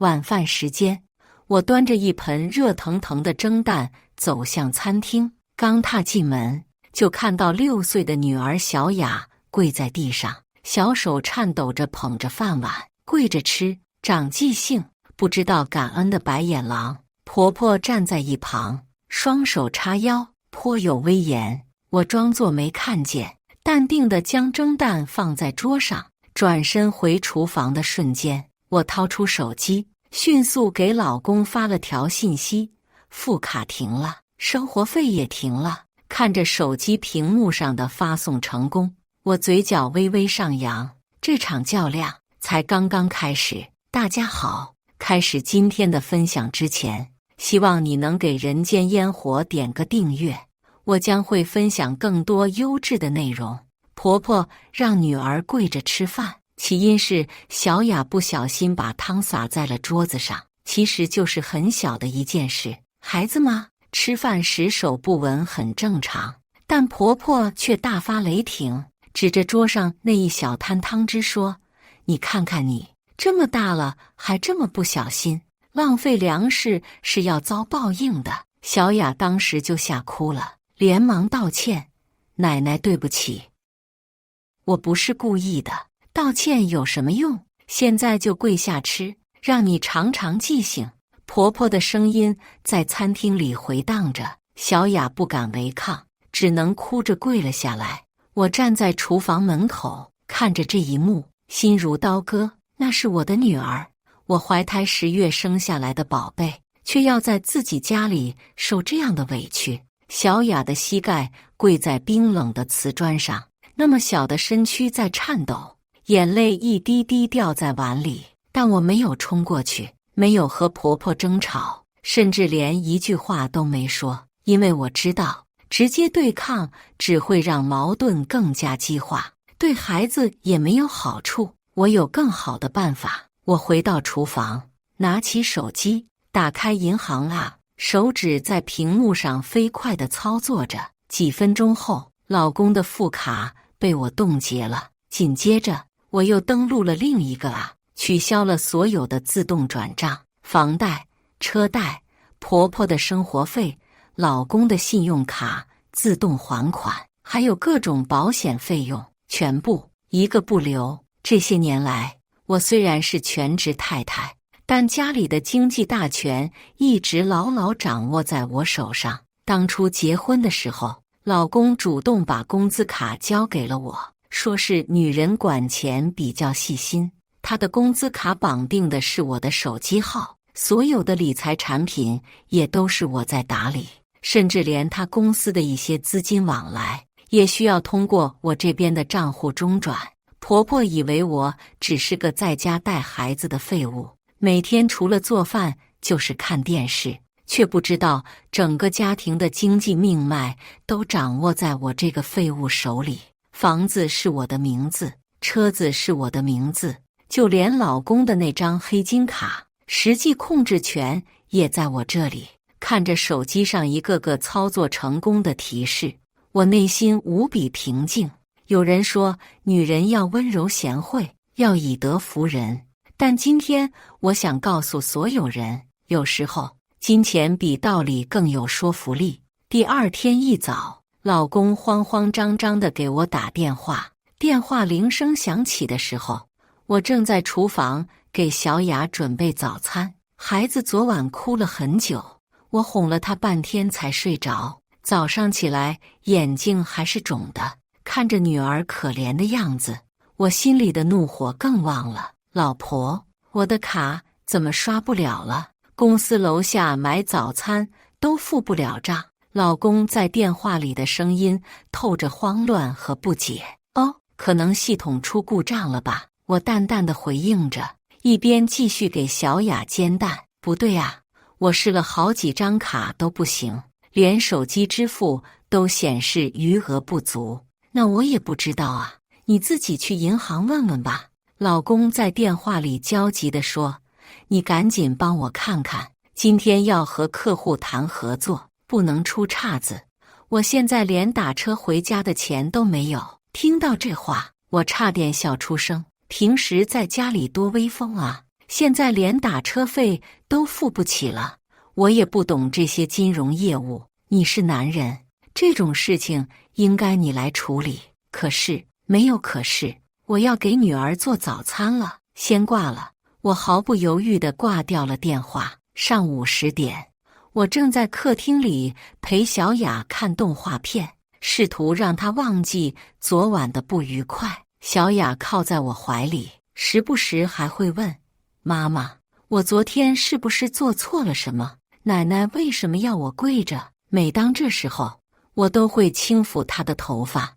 晚饭时间，我端着一盆热腾腾的蒸蛋走向餐厅，刚踏进门，就看到6岁的女儿小雅跪在地上，小手颤抖着捧着饭碗，跪着吃，长记性，不知道感恩的白眼狼。婆婆站在一旁，双手叉腰，颇有威严。我装作没看见，淡定地将蒸蛋放在桌上，转身回厨房的瞬间，我掏出手机，迅速给老公发了条信息：付卡停了，生活费也停了。看着手机屏幕上的发送成功，我嘴角微微上扬，这场较量才刚刚开始。大家好，开始今天的分享之前，希望你能给人间烟火点个订阅，我将会分享更多优质的内容。婆婆让女儿跪着吃饭，起因是小雅不小心把汤洒在了桌子上，其实就是很小的一件事，孩子嘛，吃饭时手不稳很正常。但婆婆却大发雷霆，指着桌上那一小滩汤汁说：你看看你，这么大了还这么不小心，浪费粮食是要遭报应的。小雅当时就吓哭了，连忙道歉：奶奶对不起，我不是故意的，道歉有什么用？现在就跪下吃，让你尝尝记性。婆婆的声音在餐厅里回荡着，小雅不敢违抗，只能哭着跪了下来。我站在厨房门口，看着这一幕，心如刀割。那是我的女儿，我怀胎10月生下来的宝贝，却要在自己家里受这样的委屈。小雅的膝盖跪在冰冷的瓷砖上，那么小的身躯在颤抖，眼泪一滴滴掉在碗里。但我没有冲过去，没有和婆婆争吵，甚至连一句话都没说，因为我知道直接对抗只会让矛盾更加激化，对孩子也没有好处。我有更好的办法。我回到厨房，拿起手机，打开银行 App， 手指在屏幕上飞快地操作着。几分钟后，老公的副卡被我冻结了，紧接着我又登录了另一个 App， 取消了所有的自动转账、房贷、车贷、婆婆的生活费、老公的信用卡自动还款，还有各种保险费用，全部一个不留。这些年来，我虽然是全职太太，但家里的经济大权一直牢牢掌握在我手上。当初结婚的时候，老公主动把工资卡交给了我，说是女人管钱比较细心。他的工资卡绑定的是我的手机号，所有的理财产品也都是我在打理，甚至连他公司的一些资金往来也需要通过我这边的账户中转。婆婆以为我只是个在家带孩子的废物，每天除了做饭就是看电视，却不知道整个家庭的经济命脉都掌握在我这个废物手里。房子是我的名字，车子是我的名字，就连老公的那张黑金卡，实际控制权也在我这里。看着手机上一个个操作成功的提示，我内心无比平静。有人说，女人要温柔贤惠，要以德服人。但今天我想告诉所有人，有时候金钱比道理更有说服力。第二天一早，老公慌慌张张地给我打电话，电话铃声响起的时候，我正在厨房给小雅准备早餐。孩子昨晚哭了很久，我哄了他半天才睡着，早上起来眼睛还是肿的。看着女儿可怜的样子，我心里的怒火更旺了。老婆，我的卡怎么刷不了了？公司楼下买早餐都付不了账。老公在电话里的声音透着慌乱和不解。哦，可能系统出故障了吧？我淡淡的回应着，一边继续给小雅煎蛋。不对啊，我试了好几张卡都不行，连手机支付都显示余额不足。那我也不知道啊，你自己去银行问问吧。老公在电话里焦急地说，你赶紧帮我看看，今天要和客户谈合作，不能出岔子。我现在连打车回家的钱都没有。听到这话，我差点笑出声。平时在家里多威风啊，现在连打车费都付不起了。我也不懂这些金融业务，你是男人，这种事情应该你来处理。可是，没有可是，我要给女儿做早餐了，先挂了。我毫不犹豫地挂掉了电话。上午10点，我正在客厅里陪小雅看动画片，试图让她忘记昨晚的不愉快。小雅靠在我怀里，时不时还会问：妈妈，我昨天是不是做错了什么？奶奶为什么要我跪着？每当这时候，我都会轻抚她的头发。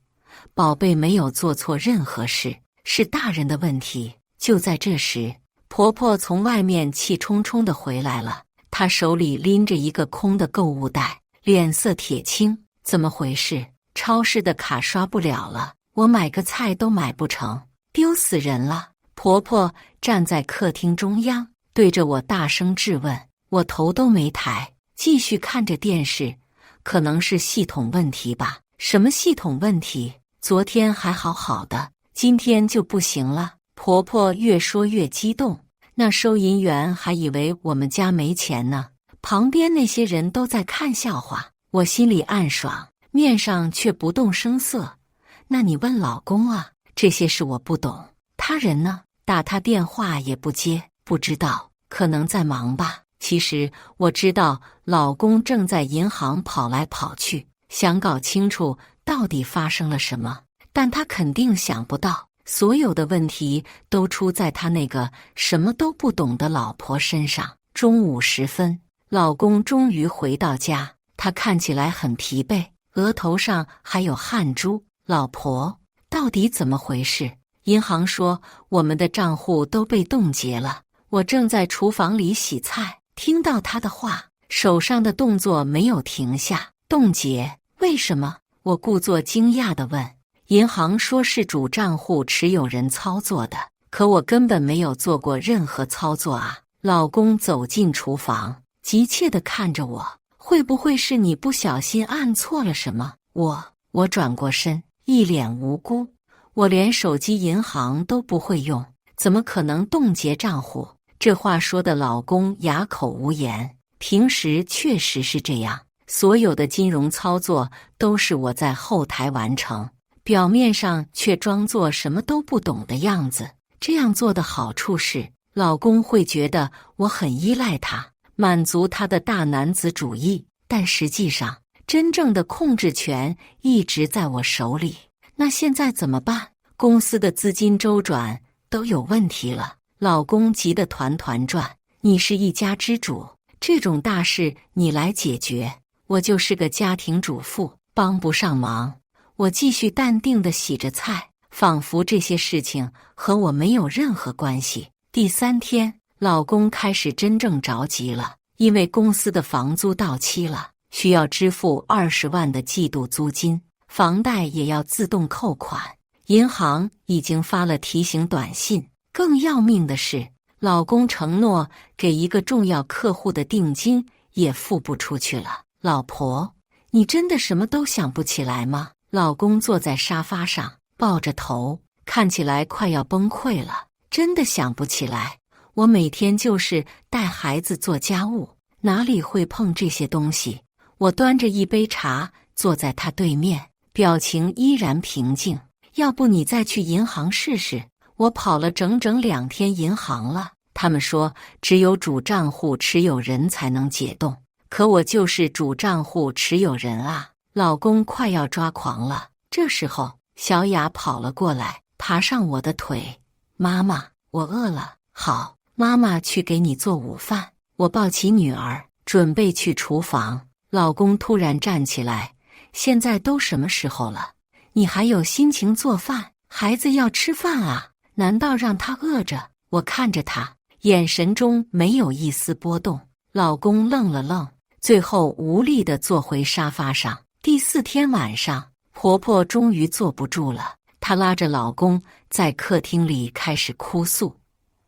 宝贝没有做错任何事，是大人的问题。就在这时，婆婆从外面气冲冲地回来了，她手里拎着一个空的购物袋，脸色铁青。怎么回事？超市的卡刷不了了，我买个菜都买不成，丢死人了！婆婆站在客厅中央，对着我大声质问。我头都没抬，继续看着电视。可能是系统问题吧？什么系统问题？昨天还好好的，今天就不行了。婆婆越说越激动，那收银员还以为我们家没钱呢。旁边那些人都在看笑话，我心里暗爽，面上却不动声色。那你问老公啊，这些事我不懂。他人呢？打他电话也不接，不知道，可能在忙吧。其实我知道老公正在银行跑来跑去，想搞清楚到底发生了什么，但他肯定想不到，所有的问题都出在他那个什么都不懂的老婆身上。中午时分，老公终于回到家，他看起来很疲惫，额头上还有汗珠。老婆，到底怎么回事？银行说我们的账户都被冻结了。我正在厨房里洗菜，听到他的话，手上的动作没有停下。冻结？为什么？我故作惊讶地问。银行说是主账户持有人操作的，可我根本没有做过任何操作啊！老公走进厨房，急切地看着我，会不会是你不小心按错了什么？我转过身，一脸无辜。我连手机银行都不会用，怎么可能冻结账户？这话说的老公哑口无言。平时确实是这样，所有的金融操作都是我在后台完成，表面上却装作什么都不懂的样子。这样做的好处是，老公会觉得我很依赖他，满足他的大男子主义，但实际上，真正的控制权一直在我手里。那现在怎么办？公司的资金周转都有问题了，老公急得团团转。你是一家之主，这种大事你来解决，我就是个家庭主妇，帮不上忙。我继续淡定地洗着菜，仿佛这些事情和我没有任何关系。第3天，老公开始真正着急了，因为公司的房租到期了，需要支付20万的季度租金，房贷也要自动扣款。银行已经发了提醒短信。更要命的是，老公承诺给一个重要客户的定金也付不出去了。老婆，你真的什么都想不起来吗？老公坐在沙发上，抱着头，看起来快要崩溃了。真的想不起来，我每天就是带孩子做家务，哪里会碰这些东西？我端着一杯茶坐在他对面，表情依然平静。要不你再去银行试试？我跑了整整2天银行了，他们说只有主账户持有人才能解冻，可我就是主账户持有人啊！老公快要抓狂了。这时候，小雅跑了过来，爬上我的腿。妈妈，我饿了。好，妈妈去给你做午饭。我抱起女儿，准备去厨房。老公突然站起来，现在都什么时候了？你还有心情做饭？孩子要吃饭啊，难道让他饿着？我看着他，眼神中没有一丝波动。老公愣了愣，最后无力地坐回沙发上。第4天晚上，婆婆终于坐不住了，她拉着老公在客厅里开始哭诉：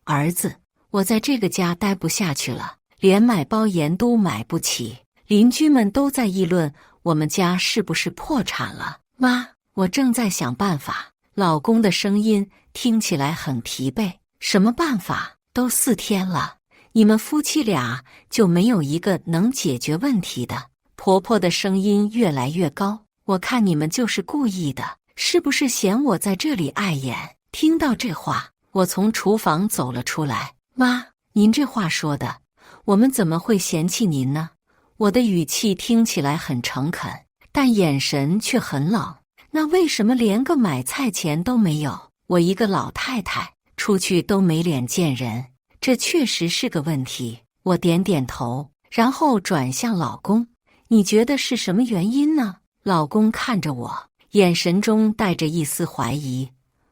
儿子，我在这个家待不下去了，连买包盐都买不起，邻居们都在议论我们家是不是破产了。妈，我正在想办法。老公的声音听起来很疲惫。什么办法？都4天了，你们夫妻俩就没有一个能解决问题的？婆婆的声音越来越高，我看你们就是故意的，是不是嫌我在这里碍眼？听到这话，我从厨房走了出来。妈，您这话说的，我们怎么会嫌弃您呢？我的语气听起来很诚恳，但眼神却很冷。那为什么连个买菜钱都没有？我一个老太太，出去都没脸见人，这确实是个问题。我点点头，然后转向老公，你觉得是什么原因呢？老公看着我，眼神中带着一丝怀疑。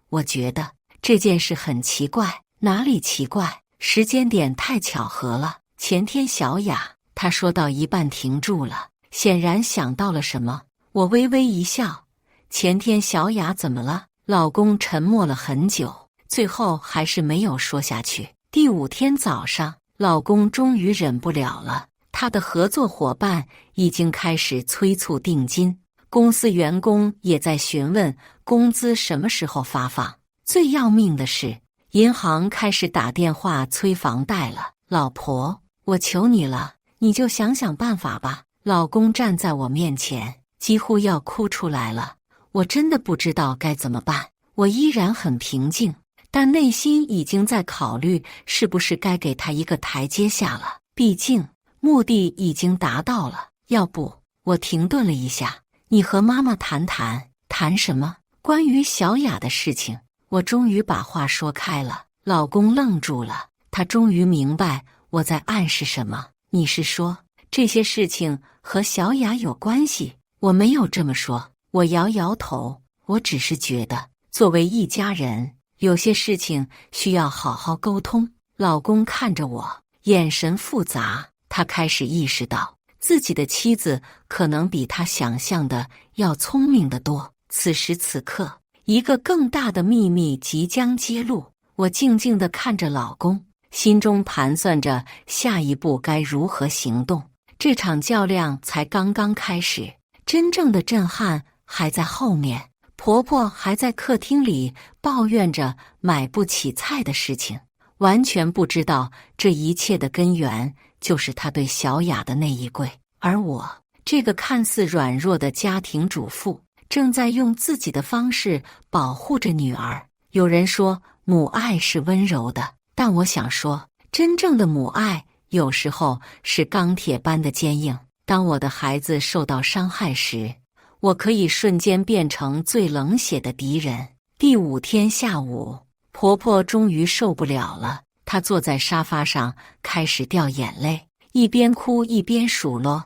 我觉得这件事很奇怪。哪里奇怪？时间点太巧合了。前天小雅，她说到一半停住了，显然想到了什么。我微微一笑。前天小雅怎么了？老公沉默了很久，最后还是没有说下去。第5天早上，老公终于忍不了了，他的合作伙伴已经开始催促定金，公司员工也在询问工资什么时候发放。最要命的是，银行开始打电话催房贷了。老婆，我求你了，你就想想办法吧。老公站在我面前，几乎要哭出来了。我真的不知道该怎么办。我依然很平静，但内心已经在考虑是不是该给他一个台阶下了。毕竟目的已经达到了。要不，我停顿了一下，你和妈妈谈谈。谈什么？关于小雅的事情。我终于把话说开了。老公愣住了，他终于明白我在暗示什么。你是说这些事情和小雅有关系？我没有这么说。我摇摇头，我只是觉得作为一家人，有些事情需要好好沟通。老公看着我，眼神复杂，他开始意识到自己的妻子可能比他想象的要聪明得多。此时此刻，一个更大的秘密即将揭露。我静静地看着老公，心中盘算着下一步该如何行动。这场较量才刚刚开始，真正的震撼还在后面。婆婆还在客厅里抱怨着买不起菜的事情，完全不知道这一切的根源就是她对小雅的那一跪。而我这个看似软弱的家庭主妇，正在用自己的方式保护着女儿。有人说母爱是温柔的，但我想说，真正的母爱有时候是钢铁般的坚硬。当我的孩子受到伤害时，我可以瞬间变成最冷血的敌人。第5天下午，婆婆终于受不了了，她坐在沙发上开始掉眼泪，一边哭一边数落：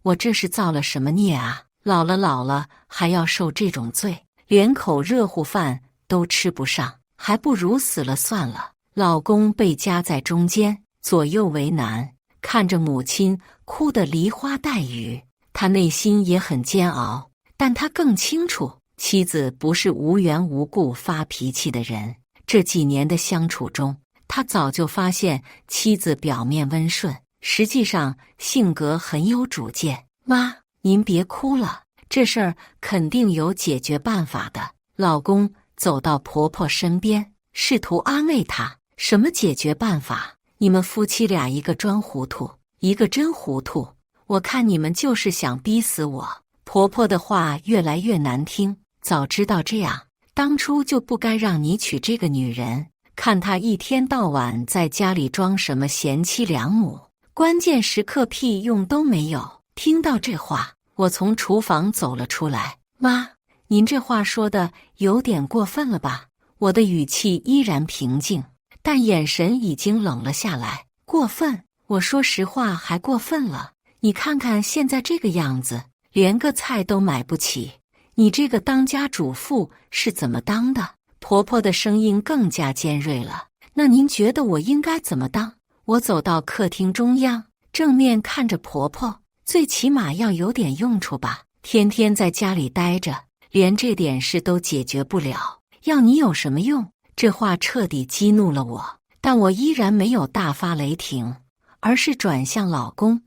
我这是造了什么孽啊？老了还要受这种罪，连口热乎饭都吃不上，还不如死了算了。老公被夹在中间，左右为难，看着母亲哭得梨花带雨，他内心也很煎熬。但他更清楚，妻子不是无缘无故发脾气的人。这几年的相处中，他早就发现妻子表面温顺，实际上性格很有主见。妈，您别哭了，这事儿肯定有解决办法的。老公走到婆婆身边，试图安慰她。什么解决办法？你们夫妻俩一个装糊涂，一个真糊涂。我看你们就是想逼死我。婆婆的话越来越难听。早知道这样，当初就不该让你娶这个女人。看她一天到晚在家里装什么贤妻良母，关键时刻屁用都没有。听到这话，我从厨房走了出来。妈，您这话说的有点过分了吧？我的语气依然平静，但眼神已经冷了下来。过分？我说实话还过分了。你看看现在这个样子，连个菜都买不起，你这个当家主妇是怎么当的？婆婆的声音更加尖锐了。那您觉得我应该怎么当？我走到客厅中央，正面看着婆婆，最起码要有点用处吧。天天在家里待着，连这点事都解决不了，要你有什么用？这话彻底激怒了我，但我依然没有大发雷霆，而是转向老公。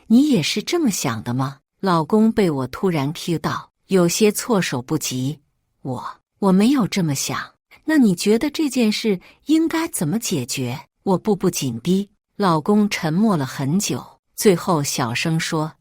你也是这么想的吗？老公被我突然 cue 到，有些措手不及。我没有这么想。那你觉得这件事应该怎么解决？我步步紧逼。老公沉默了很久，最后小声说：“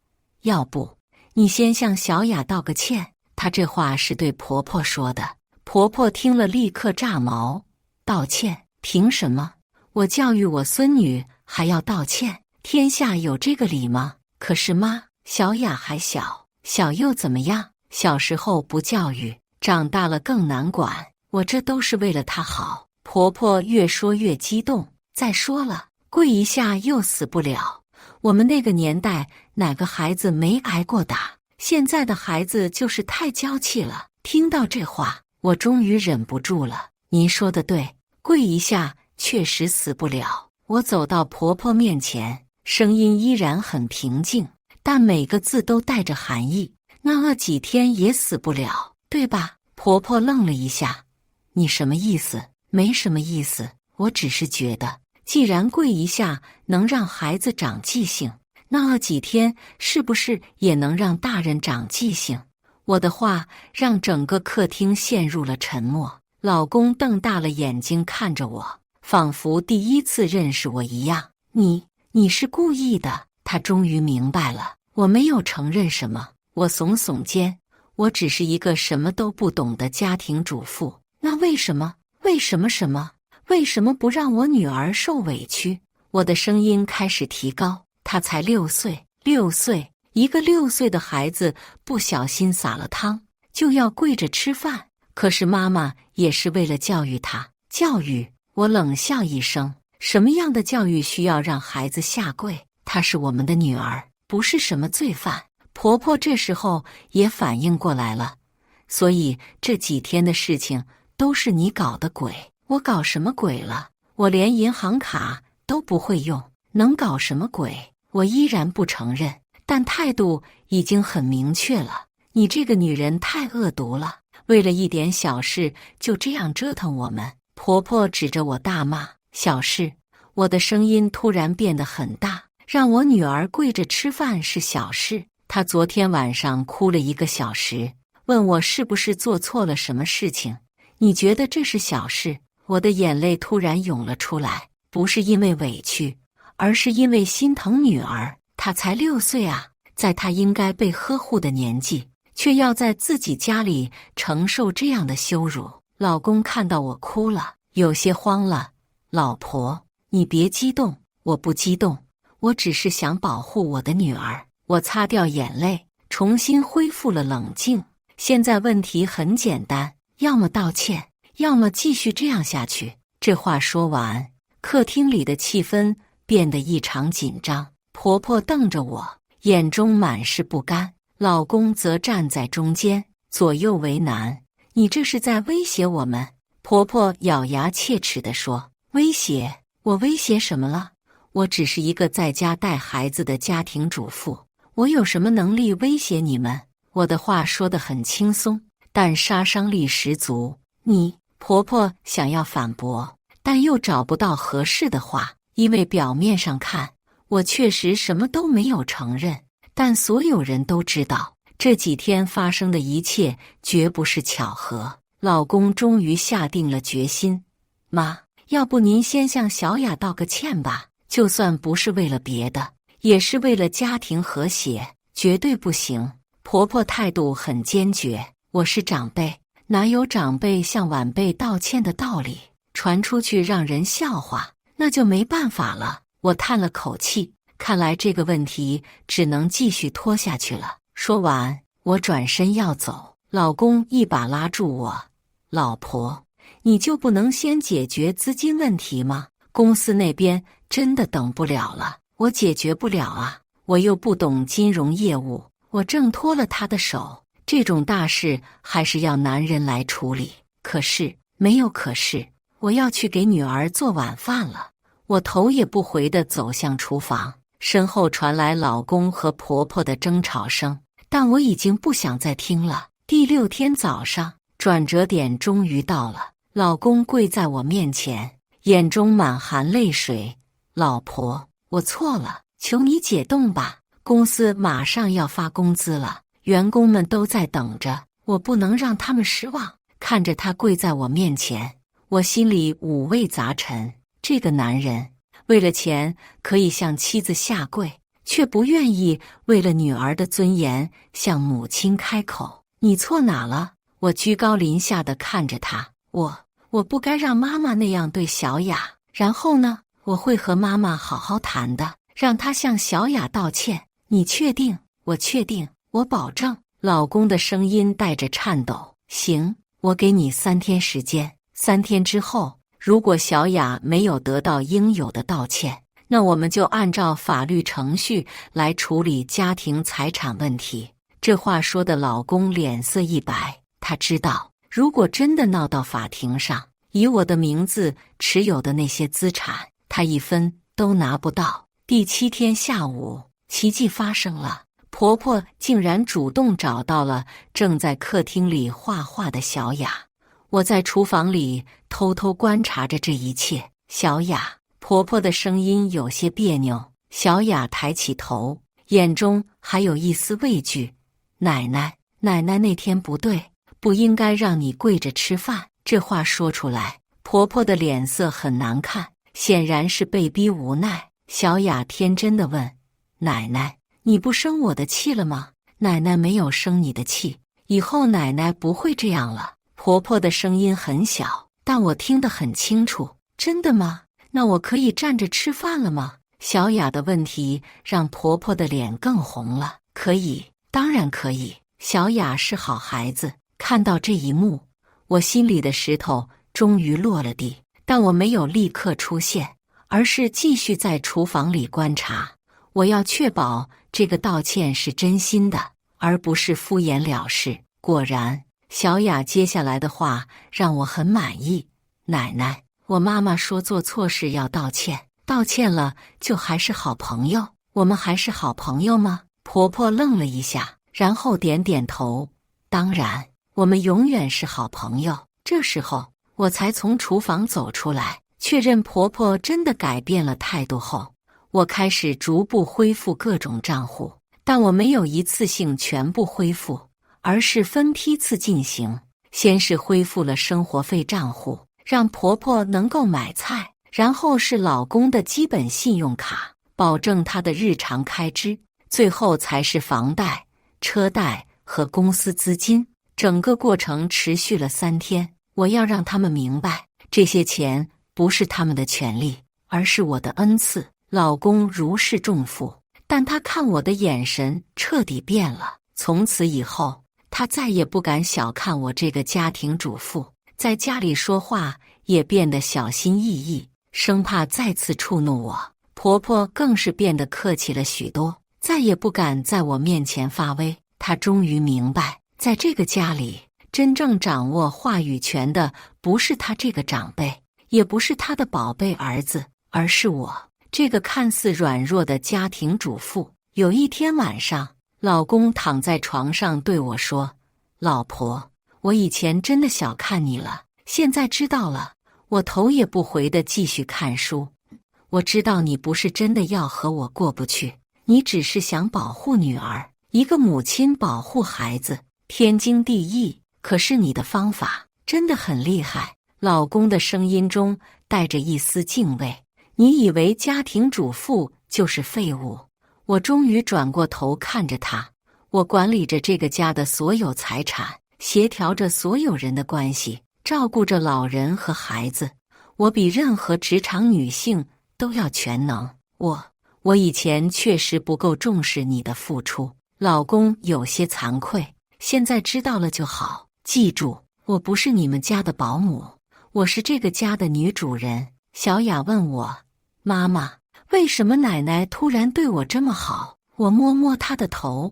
要不你先向小雅道个歉。”她这话是对婆婆说的。婆婆听了立刻炸毛：“道歉？凭什么？我教育我孙女还要道歉？天下有这个理吗？可是妈，小雅还小，小又怎么样？小时候不教育，长大了更难管。我这都是为了她好。”婆婆越说越激动：“再说了，跪一下又死不了。我们那个年代哪个孩子没挨过打？现在的孩子就是太娇气了。”听到这话，我终于忍不住了。您说的对，跪一下确实死不了。我走到婆婆面前，声音依然很平静，但每个字都带着含义。那饿几天也死不了，对吧？婆婆愣了一下：“你什么意思？”“没什么意思，我只是觉得，既然跪一下能让孩子长记性，那饿几天是不是也能让大人长记性？”我的话让整个客厅陷入了沉默。老公瞪大了眼睛看着我，仿佛第一次认识我一样。你是故意的。他终于明白了，我没有承认什么。我耸耸肩：“我只是一个什么都不懂的家庭主妇。那为什么不让我女儿受委屈？”我的声音开始提高：“她才6岁，6岁，一个6岁的孩子不小心洒了汤，就要跪着吃饭。可是妈妈也是为了教育她。”教育？我冷笑一声：“什么样的教育需要让孩子下跪？她是我们的女儿，不是什么罪犯。”婆婆这时候也反应过来了：“所以这几天的事情都是你搞的鬼？”“我搞什么鬼了？我连银行卡都不会用，能搞什么鬼？”我依然不承认，但态度已经很明确了：“你这个女人太恶毒了，为了一点小事就这样折腾我们。”婆婆指着我大骂：“小事？”我的声音突然变得很大：“让我女儿跪着吃饭是小事？她昨天晚上哭了1个小时，问我是不是做错了什么事情。你觉得这是小事？”我的眼泪突然涌了出来，不是因为委屈，而是因为心疼女儿。她才6岁啊，在她应该被呵护的年纪，却要在自己家里承受这样的羞辱。老公看到我哭了，有些慌了：“老婆，你别激动。”“我不激动，我只是想保护我的女儿。”我擦掉眼泪，重新恢复了冷静。现在问题很简单，要么道歉，要么继续这样下去。这话说完，客厅里的气氛变得异常紧张。婆婆瞪着我，眼中满是不甘，老公则站在中间，左右为难。“你这是在威胁我们？”婆婆咬牙切齿地说。“威胁？我威胁什么了？我只是一个在家带孩子的家庭主妇，我有什么能力威胁你们？”我的话说得很轻松，但杀伤力十足。婆婆想要反驳，但又找不到合适的话，因为表面上看，我确实什么都没有承认，但所有人都知道，这几天发生的一切绝不是巧合。老公终于下定了决心：“妈，要不您先向小雅道个歉吧，就算不是为了别的，也是为了家庭和谐。”“绝对不行！”婆婆态度很坚决：“我是长辈，哪有长辈向晚辈道歉的道理？传出去让人笑话，那就没办法了。”我叹了口气，看来这个问题只能继续拖下去了。说完，我转身要走，老公一把拉住我：“老婆，你就不能先解决资金问题吗？公司那边真的等不了了。”“我解决不了啊，我又不懂金融业务。”我挣脱了他的手：“这种大事还是要男人来处理。”可是，没有可是，我要去给女儿做晚饭了。我头也不回地走向厨房，身后传来老公和婆婆的争吵声，但我已经不想再听了。第6天早上，转折点终于到了。老公跪在我面前，眼中满含泪水：“老婆，我错了，求你解冻吧。公司马上要发工资了，员工们都在等着，我不能让他们失望。”看着他跪在我面前，我心里五味杂陈。这个男人为了钱可以向妻子下跪，却不愿意为了女儿的尊严向母亲开口。你错哪了？我居高临下地看着他，我不该让妈妈那样对小雅。然后呢？我会和妈妈好好谈的，让她向小雅道歉。你确定？我确定，我保证。老公的声音带着颤抖。行，我给你3天时间。3天之后，如果小雅没有得到应有的道歉，那我们就按照法律程序来处理家庭财产问题。这话说的老公脸色一白，他知道，如果真的闹到法庭上，以我的名字持有的那些资产，他1分都拿不到。第7天下午，奇迹发生了，婆婆竟然主动找到了正在客厅里画画的小雅。我在厨房里偷偷观察着这一切。小雅，婆婆的声音有些别扭。小雅抬起头，眼中还有一丝畏惧。奶奶那天不对，不应该让你跪着吃饭。这话说出来，婆婆的脸色很难看，显然是被逼无奈。小雅天真地问：奶奶，你不生我的气了吗？奶奶没有生你的气，以后奶奶不会这样了。婆婆的声音很小，但我听得很清楚。真的吗？那我可以站着吃饭了吗？小雅的问题让婆婆的脸更红了。可以，当然可以。小雅是好孩子。看到这一幕，我心里的石头终于落了地，但我没有立刻出现，而是继续在厨房里观察。我要确保这个道歉是真心的，而不是敷衍了事。果然，小雅接下来的话让我很满意。奶奶，我妈妈说做错事要道歉，道歉了就还是好朋友。我们还是好朋友吗？婆婆愣了一下，然后点点头。当然，我们永远是好朋友。这时候，我才从厨房走出来，确认婆婆真的改变了态度后，我开始逐步恢复各种账户，但我没有一次性全部恢复，而是分批次进行。先是恢复了生活费账户，让婆婆能够买菜，然后是老公的基本信用卡，保证他的日常开支，最后才是房贷、车贷和公司资金。整个过程持续了3天。我要让他们明白，这些钱不是他们的权利，而是我的恩赐。老公如释重负，但他看我的眼神彻底变了。从此以后，他再也不敢小看我这个家庭主妇，在家里说话也变得小心翼翼，生怕再次触怒我。婆婆更是变得客气了许多，再也不敢在我面前发威。她终于明白，在这个家里，真正掌握话语权的不是她这个长辈，也不是她的宝贝儿子，而是我，这个看似软弱的家庭主妇。有一天晚上，老公躺在床上对我说：老婆，我以前真的小看你了，现在知道了。我头也不回地继续看书。我知道你不是真的要和我过不去，你只是想保护女儿。一个母亲保护孩子，天经地义。可是你的方法真的很厉害。老公的声音中带着一丝敬畏。你以为家庭主妇就是废物？我终于转过头看着他。我管理着这个家的所有财产，协调着所有人的关系，照顾着老人和孩子。我比任何职场女性都要全能。我以前确实不够重视你的付出。老公有些惭愧，现在知道了就好。记住，我不是你们家的保姆，我是这个家的女主人。小雅问我：妈妈，为什么奶奶突然对我这么好？我摸摸她的头：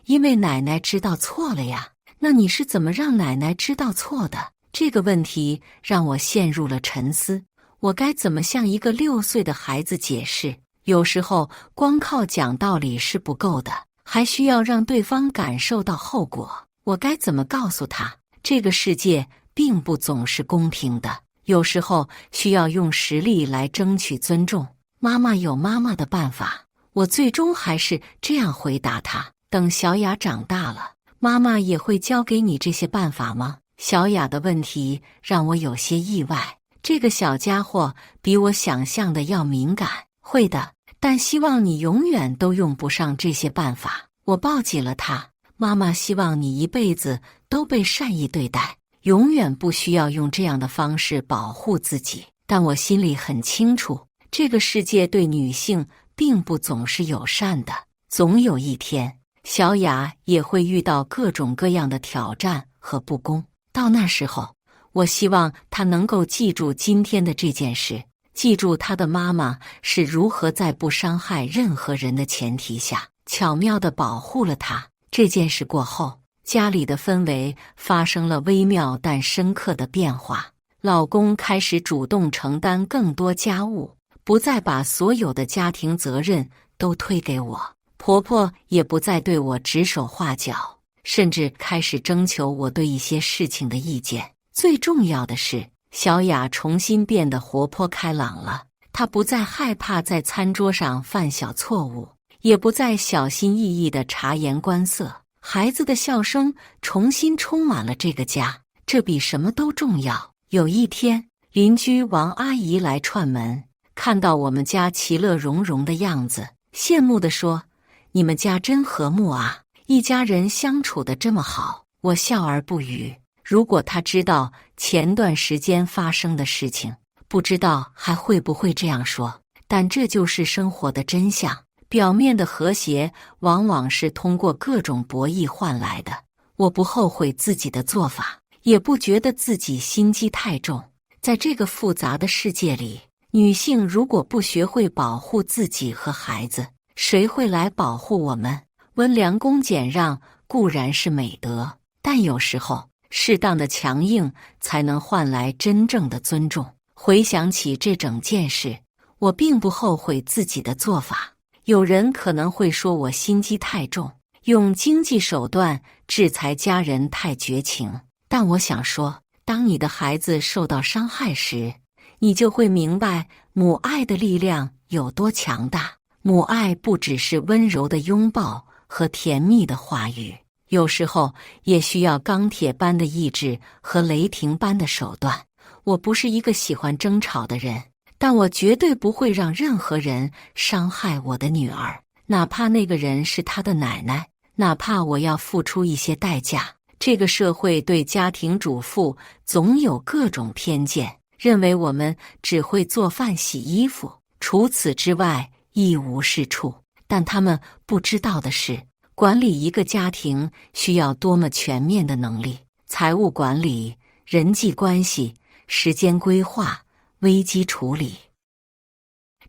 因为奶奶知道错了呀。那你是怎么让奶奶知道错的？这个问题让我陷入了沉思。我该怎么向一个6岁的孩子解释？有时候光靠讲道理是不够的，还需要让对方感受到后果。我该怎么告诉他，这个世界并不总是公平的，有时候需要用实力来争取尊重。妈妈有妈妈的办法。我最终还是这样回答他：等小雅长大了，妈妈也会教给你这些办法吗？小雅的问题让我有些意外。这个小家伙比我想象的要敏感。会的，但希望你永远都用不上这些办法。我抱紧了他。妈妈希望你一辈子都被善意对待，永远不需要用这样的方式保护自己。但我心里很清楚，这个世界对女性并不总是友善的。总有一天，小雅也会遇到各种各样的挑战和不公。到那时候，我希望她能够记住今天的这件事，记住她的妈妈是如何在不伤害任何人的前提下，巧妙地保护了她。这件事过后，家里的氛围发生了微妙但深刻的变化。老公开始主动承担更多家务，不再把所有的家庭责任都推给我。婆婆也不再对我指手画脚，甚至开始征求我对一些事情的意见。最重要的是，小雅重新变得活泼开朗了。她不再害怕在餐桌上犯小错误，也不再小心翼翼地察言观色。孩子的笑声重新充满了这个家，这比什么都重要。有一天，邻居王阿姨来串门，看到我们家其乐融融的样子，羡慕地说：“你们家真和睦啊，一家人相处得这么好。”我笑而不语。如果她知道前段时间发生的事情，不知道还会不会这样说。但这就是生活的真相。表面的和谐往往是通过各种博弈换来的。我不后悔自己的做法，也不觉得自己心机太重。在这个复杂的世界里，女性如果不学会保护自己和孩子，谁会来保护我们？温良恭俭让固然是美德，但有时候适当的强硬才能换来真正的尊重。回想起这整件事，我并不后悔自己的做法。有人可能会说我心机太重，用经济手段制裁家人太绝情。但我想说，当你的孩子受到伤害时，你就会明白母爱的力量有多强大。母爱不只是温柔的拥抱和甜蜜的话语，有时候也需要钢铁般的意志和雷霆般的手段。我不是一个喜欢争吵的人，但我绝对不会让任何人伤害我的女儿，哪怕那个人是她的奶奶，哪怕我要付出一些代价。这个社会对家庭主妇总有各种偏见，认为我们只会做饭洗衣服，除此之外一无是处。但他们不知道的是，管理一个家庭需要多么全面的能力：财务管理、人际关系、时间规划、危机处理。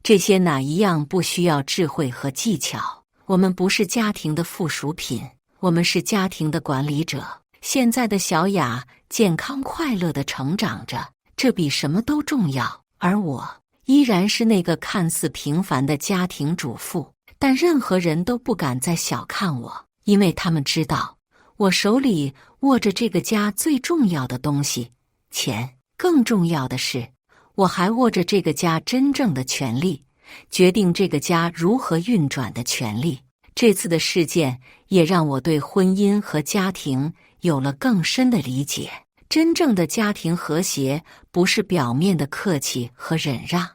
这些哪一样不需要智慧和技巧？我们不是家庭的附属品，我们是家庭的管理者。现在的小雅健康快乐地成长着，这比什么都重要。而我依然是那个看似平凡的家庭主妇，但任何人都不敢再小看我，因为他们知道我手里握着这个家最重要的东西——钱。更重要的是，我还握着这个家真正的权利，决定这个家如何运转的权利。这次的事件也让我对婚姻和家庭有了更深的理解。真正的家庭和谐不是表面的客气和忍让，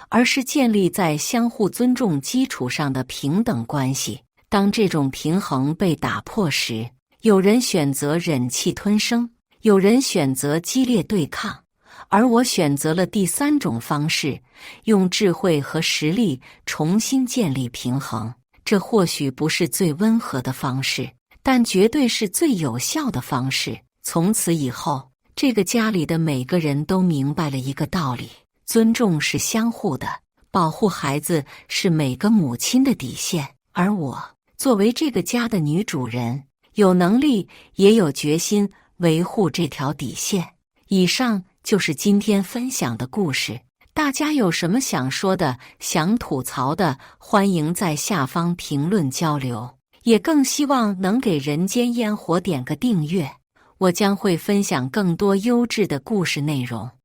而是建立在相互尊重基础上的平等关系。当这种平衡被打破时，有人选择忍气吞声，有人选择激烈对抗，而我选择了第三种方式，用智慧和实力重新建立平衡。这或许不是最温和的方式，但绝对是最有效的方式。从此以后，这个家里的每个人都明白了一个道理：尊重是相互的，保护孩子是每个母亲的底线。而我作为这个家的女主人，有能力也有决心维护这条底线。以上就是今天分享的故事。大家有什么想说的、想吐槽的，欢迎在下方评论交流。也更希望能给人间烟火点个订阅，我将会分享更多优质的故事内容。